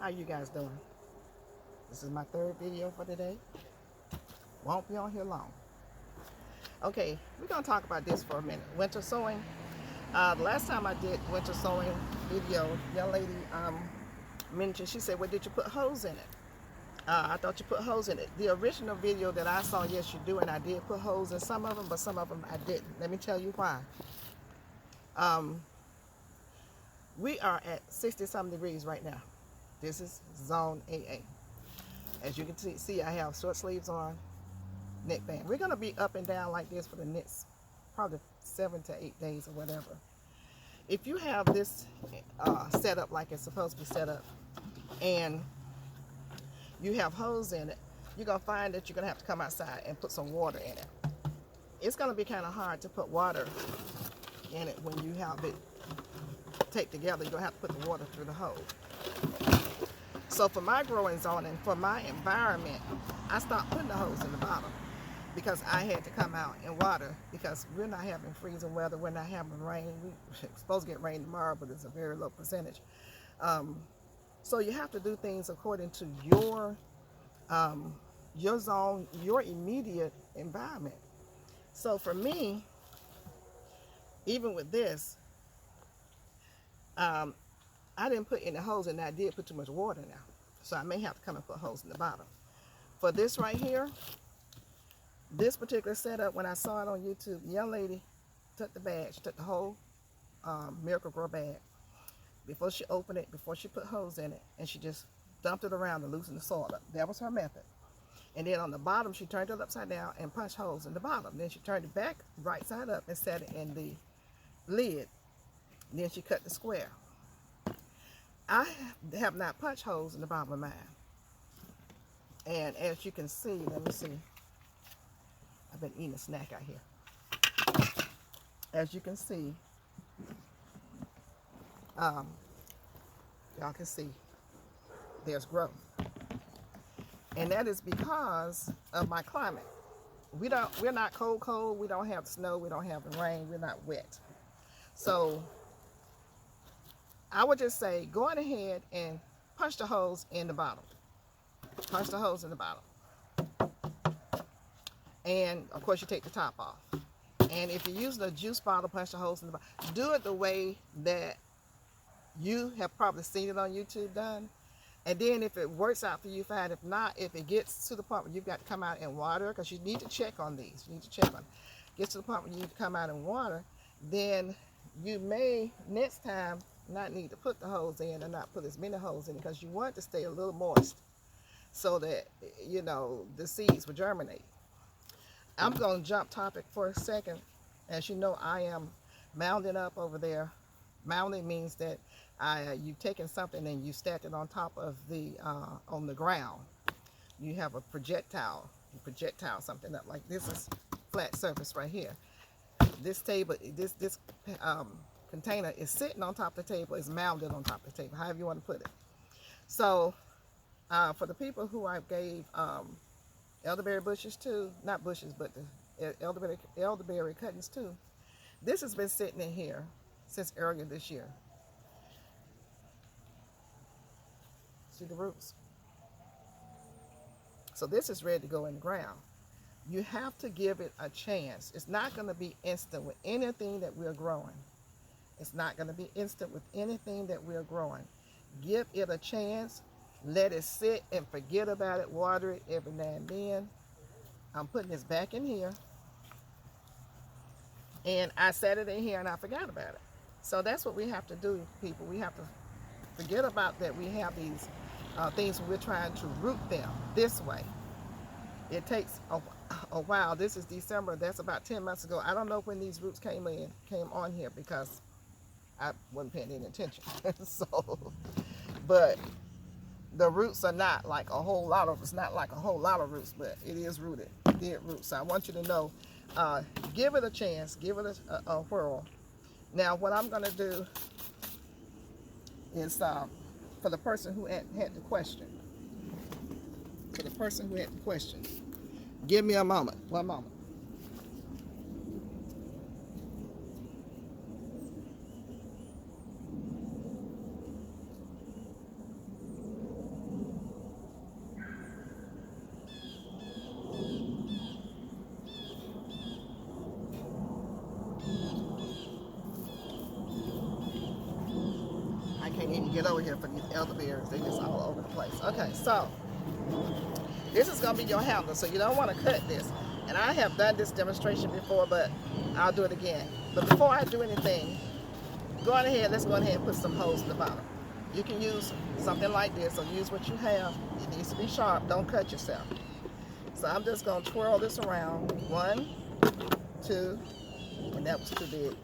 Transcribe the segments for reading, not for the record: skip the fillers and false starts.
How you guys doing? This is my third video for today. Won't be on here long. Okay, we're gonna talk about this for a minute. Winter sowing. The last time I did winter sowing video, young lady mentioned, she said, well, did you put holes in it? I thought you put holes in it. The original video that I saw, yes you do, and I did put holes in some of them, but some of them I didn't. Let me tell you why. We are at 60-something degrees right now. This is zone AA. As you can see, I have short sleeves on, neckband. We're gonna be up and down like this for the next probably 7 to 8 days or whatever. If you have this set up like it's supposed to be set up, and you have holes in it, you're gonna find that you're gonna have to come outside and put some water in it. It's gonna be kind of hard to put water in it when you have it taped together. You're gonna have to put the water through the hole. So for my growing zone and for my environment, I stopped putting the holes in the bottom because I had to come out and water, because we're not having freezing weather, we're not having rain. We're supposed to get rain tomorrow, but it's a very low percentage. So you have to do things according to your zone, your immediate environment. So for me, even with this, I didn't put any holes in. I did put too much water now, so I may have to come and put holes in the bottom. For this right here, this particular setup, when I saw it on YouTube, the young lady took the bag, she took the whole Miracle Grow bag before she opened it, before she put holes in it, and she just dumped it around to loosen the soil up. That was her method. And then on the bottom, she turned it upside down and punched holes in the bottom. Then she turned it back right side up and set it in the lid. And then she cut the square. I have not punched holes in the bottom of mine. And as you can see, let me see. I've been eating a snack out here. As you can see, y'all can see there's growth. And that is because of my climate. We're not cold, we don't have snow, we don't have rain, we're not wet. So I would just say, go on ahead and punch the holes in the bottom. Punch the holes in the bottom. And of course you take the top off. And if you're using a juice bottle, punch the holes in the bottom. Do it the way that you have probably seen it on YouTube done. And then if it works out for you, fine. If not, if it gets to the point where you've got to come out and water, because you need to check on these. You need to check on it. Gets to the point where you need to come out and water, then you may next time not need to put the holes in, or not put as many holes in, because you want it to stay a little moist so that, you know, the seeds will germinate. I'm going to jump topic for a second. As you know, I am mounding up over there. Mounding means that you've taken something and you stacked it on top of the on the ground. You have a projectile. You projectile something up. Like this is flat surface right here. This table, this container is sitting on top of the table, is mounded on top of the table, however you want to put it. So for the people who I gave elderberry bushes to, not bushes, but the elderberry cuttings to, this has been sitting in here since earlier this year. See the roots? So this is ready to go in the ground. You have to give it a chance. It's not going to be instant with anything that we're growing. It's not going to be instant with anything that we're growing. Give it a chance. Let it sit and forget about it. Water it every now and then. I'm putting this back in here. And I set it in here and I forgot about it. So that's what we have to do, people. We have to forget about that we have these things when we're trying to root them this way. It takes a while. This is December. That's about 10 months ago. I don't know when these roots came on here, because I wasn't paying any attention. So, but the roots are not like a whole lot of, it's not like a whole lot of roots, but it is rooted. It did root. So I want you to know, give it a chance, give it a whirl. Now what I'm going to do is for the person who had the question, give me a moment, one moment. here for these elderberries. They just all over the place. Okay, so this is going to be your handle, so you don't want to cut this. And I have done this demonstration before, but I'll do it again. But before I do anything, go on ahead, let's go ahead and put some holes in the bottom. You can use something like this, or use what you have. It needs to be sharp, don't cut yourself. So I'm just going to twirl this around. 1, 2, and that was too big.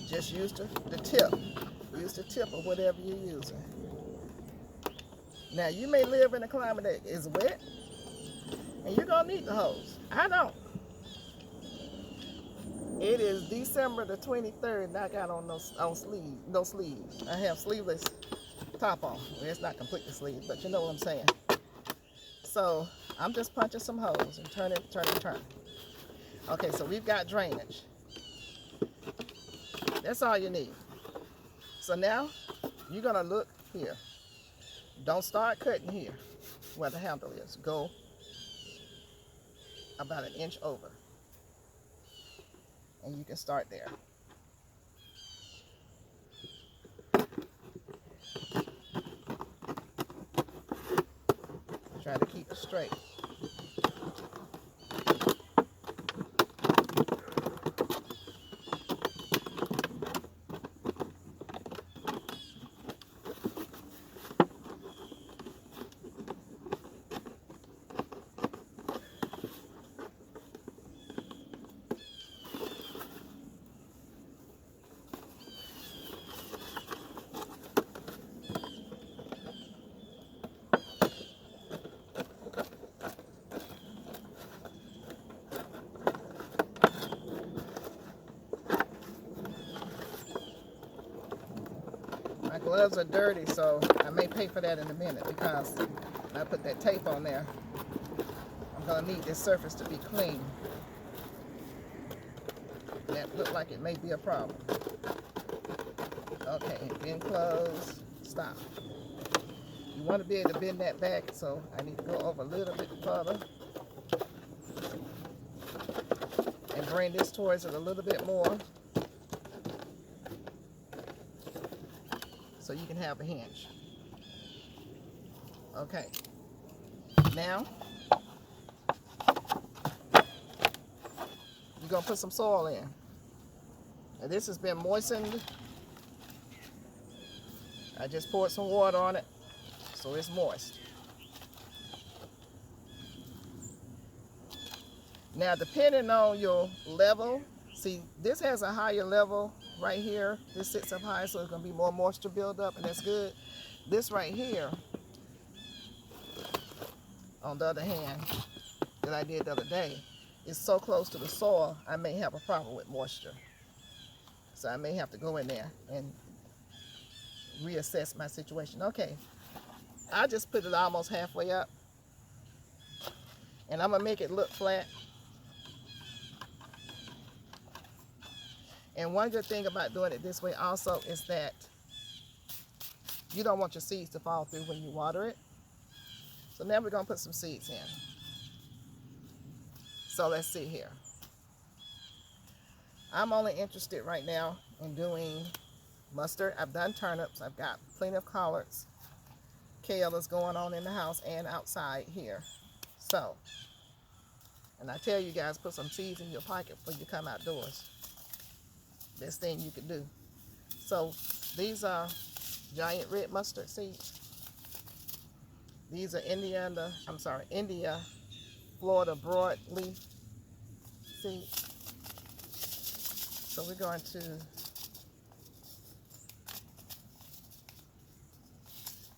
Just use the tip. Use the tip of whatever you're using. Now, you may live in a climate that is wet, and you're going to need the hose. I don't. It is December the 23rd, and I got on no sleeves. I have sleeveless top on. Well, it's not completely sleeves, but you know what I'm saying. So, I'm just punching some holes and turn it. Okay, so we've got drainage. That's all you need. So now, you're going to look here. Don't start cutting here where the handle is. Go about 1 inch over. And you can start there. Try to keep it straight. My gloves are dirty, so I may pay for that in a minute, because when I put that tape on there, I'm going to need this surface to be clean. That looked like it may be a problem. Okay, bend close, stop. You want to be able to bend that back, so I need to go over a little bit further. And bring this towards it a little bit more, so you can have a hinge. Okay. Now, you're going to put some soil in. And this has been moistened. I just poured some water on it, so it's moist. Now, depending on your level, see, this has a higher level right here. This sits up high, so it's going to be more moisture build up, and that's good. This right here, on the other hand, that I did the other day, is so close to the soil, I may have a problem with moisture. So I may have to go in there and reassess my situation. Okay, I just put it almost halfway up, and I'm going to make it look flat. And one good thing about doing it this way also is that you don't want your seeds to fall through when you water it. So now we're going to put some seeds in. So let's see here. I'm only interested right now in doing mustard. I've done turnips. I've got plenty of collards. Kale is going on in the house and outside here. So, and I tell you guys, put some seeds in your pocket before you come outdoors. Best thing you can do. So these are giant red mustard seeds. These are India, Florida broadleaf seeds. So we're going to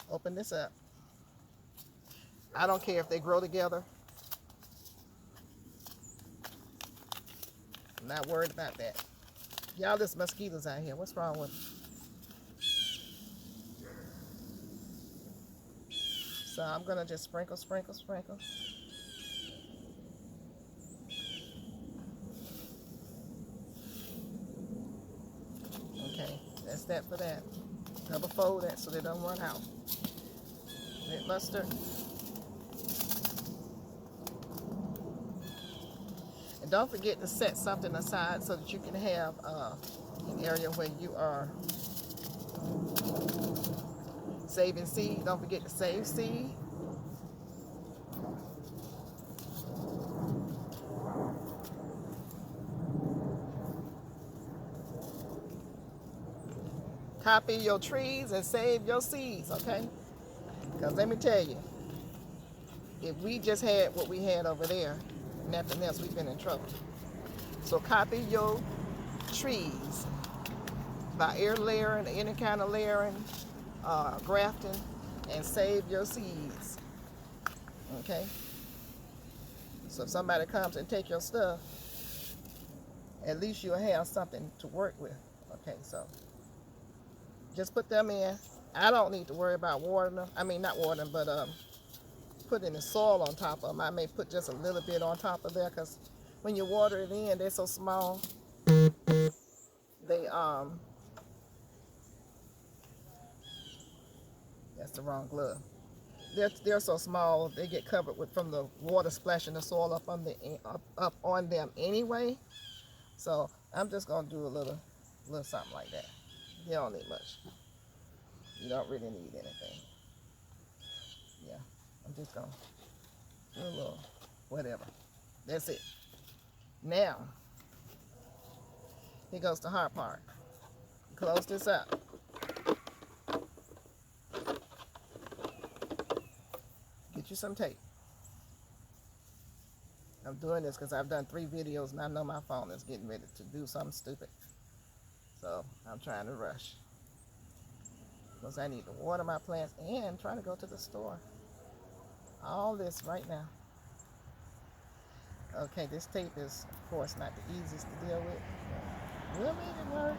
open this up. I don't care if they grow together. I'm not worried about that. Y'all, there's mosquitoes out here. What's wrong with them? So I'm going to just sprinkle. Okay, that's that for that. Double fold that so they don't run out. Red mustard. And don't forget to set something aside so that you can have an area where you are Saving seed. Don't forget to save seed. Copy your trees and save your seeds, okay? Because let me tell you, if we just had what we had over there, nothing else, we've been in trouble. So copy your trees by air layering, any kind of layering, grafting, and save your seeds, okay? So if somebody comes and take your stuff, at least you'll have something to work with, okay? So just put them in. I don't need to worry about watering them. I mean, not watering them, but putting the soil on top of them. I may put just a little bit on top of there, because when you water it in, they're so small. They that's the wrong glove. They're so small, they get covered with from the water splashing the soil up on them anyway. So I'm just gonna do a little something like that. You don't need much. You don't really need anything. Yeah, I'm just gonna do a little whatever. That's it. Now, here goes the hard part. Close this up. Get you some tape. I'm doing this because I've done 3 videos and I know my phone is getting ready to do something stupid. So I'm trying to rush. Because I need to water my plants and try to go to the store. All this right now. Okay, this tape is, of course, not the easiest to deal with. We'll make it work.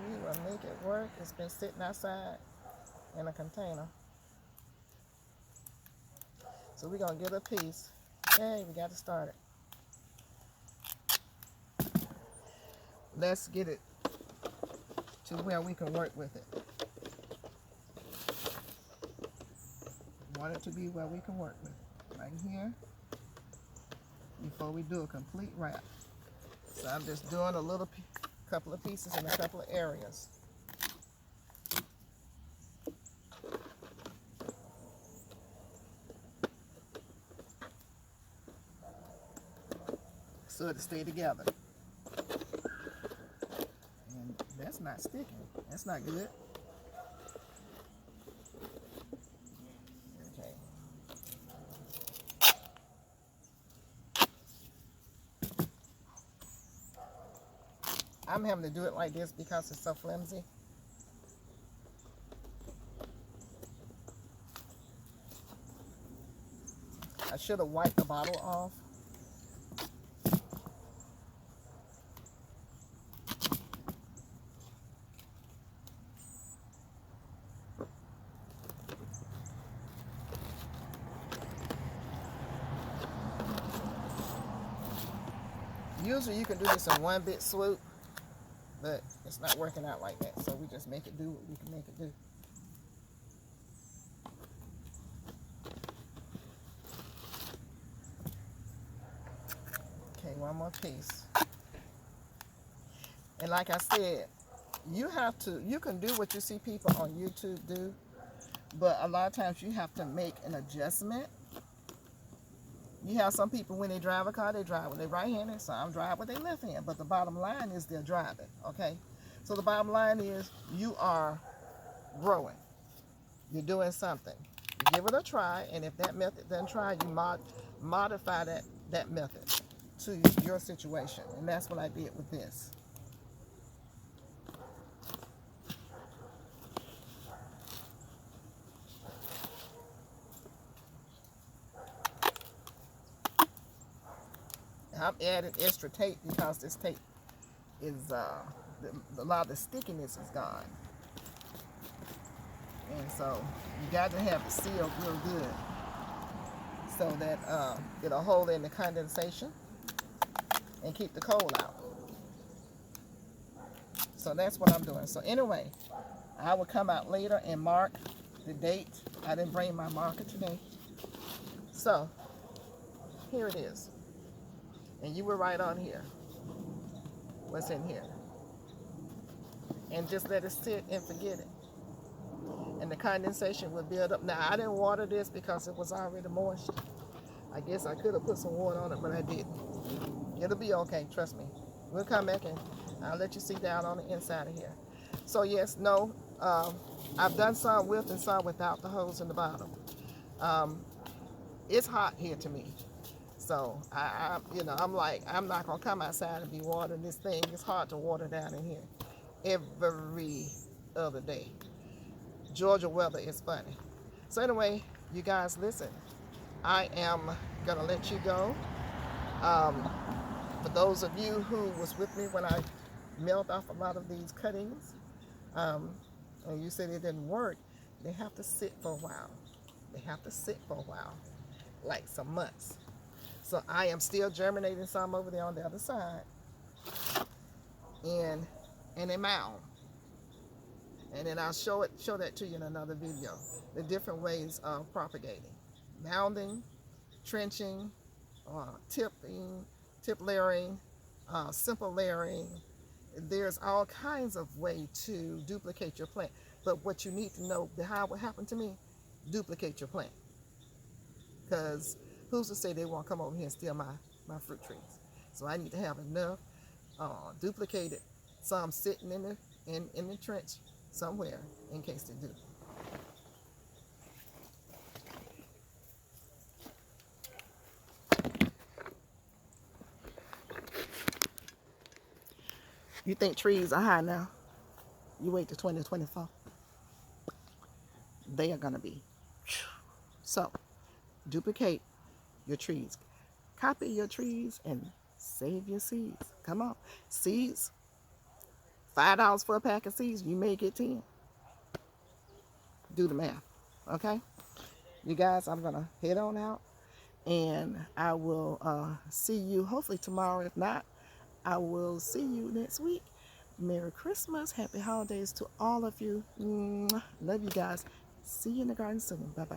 We will make it work. It's been sitting outside in a container. So we're going to get a piece. Hey, we got to start it. Let's get it to where we can work with it. Want it to be where we can work with it. Right here. Before we do a complete wrap. So I'm just doing a little couple of pieces in a couple of areas. So to stay together. And that's not sticking. That's not good. Okay. I'm having to do it like this because it's so flimsy. I should have wiped the bottle off. Usually you can do this in one big swoop, but it's not working out like that. So we just make it do what we can make it do. Okay, one more piece. And like I said, you can do what you see people on YouTube do, but a lot of times you have to make an adjustment. You have some people, when they drive a car, they drive with their right hand, and some drive with their left hand. But the bottom line is they're driving, okay? So the bottom line is you are growing. You're doing something. You give it a try, and if that method doesn't try, you modify that method to your situation. And that's what I did with this. I'm adding extra tape because this tape is, a lot of the stickiness is gone. And so you got to have it sealed real good so that it'll hold in the condensation and keep the cold out. So that's what I'm doing. So anyway, I will come out later and mark the date. I didn't bring my marker today. So here it is. And you were right on here. What's in here? and just let it sit and forget it. And the condensation will build up. Now, I didn't water this because it was already moist. I guess I could have put some water on it, but I didn't. It'll be okay, trust me. We'll come back and I'll let you see down on the inside of here. So yes, no, I've done some with and some without the hose in the bottom. It's hot here to me. So I'm like, I'm not gonna come outside and be watering this thing. It's hard to water down in here every other day. Georgia weather is funny. So anyway, you guys listen. I am gonna let you go. For those of you who was with me when I milled off a lot of these cuttings, and you said it didn't work, they have to sit for a while. They have to sit for a while, like some months. So I am still germinating some over there on the other side in a mound. And then I'll show that to you in another video. The different ways of propagating. Mounding, trenching, tip layering, simple layering. There's all kinds of way to duplicate your plant. But what you need to know behind what happened to me, duplicate your plant. Because who's to say they won't come over here and steal my fruit trees? So I need to have enough duplicated, some sitting in the trench somewhere in case they do. You think trees are high now? You wait till 2024. They are gonna be. So duplicate your trees. Copy your trees and save your seeds. Come on. Seeds, $5 for a pack of seeds, you may get 10. Do the math, okay? You guys, I'm gonna head on out and I will see you hopefully tomorrow. If not, I will see you next week. Merry Christmas, happy holidays to all of you. Love you guys. See you in the garden soon. Bye-bye.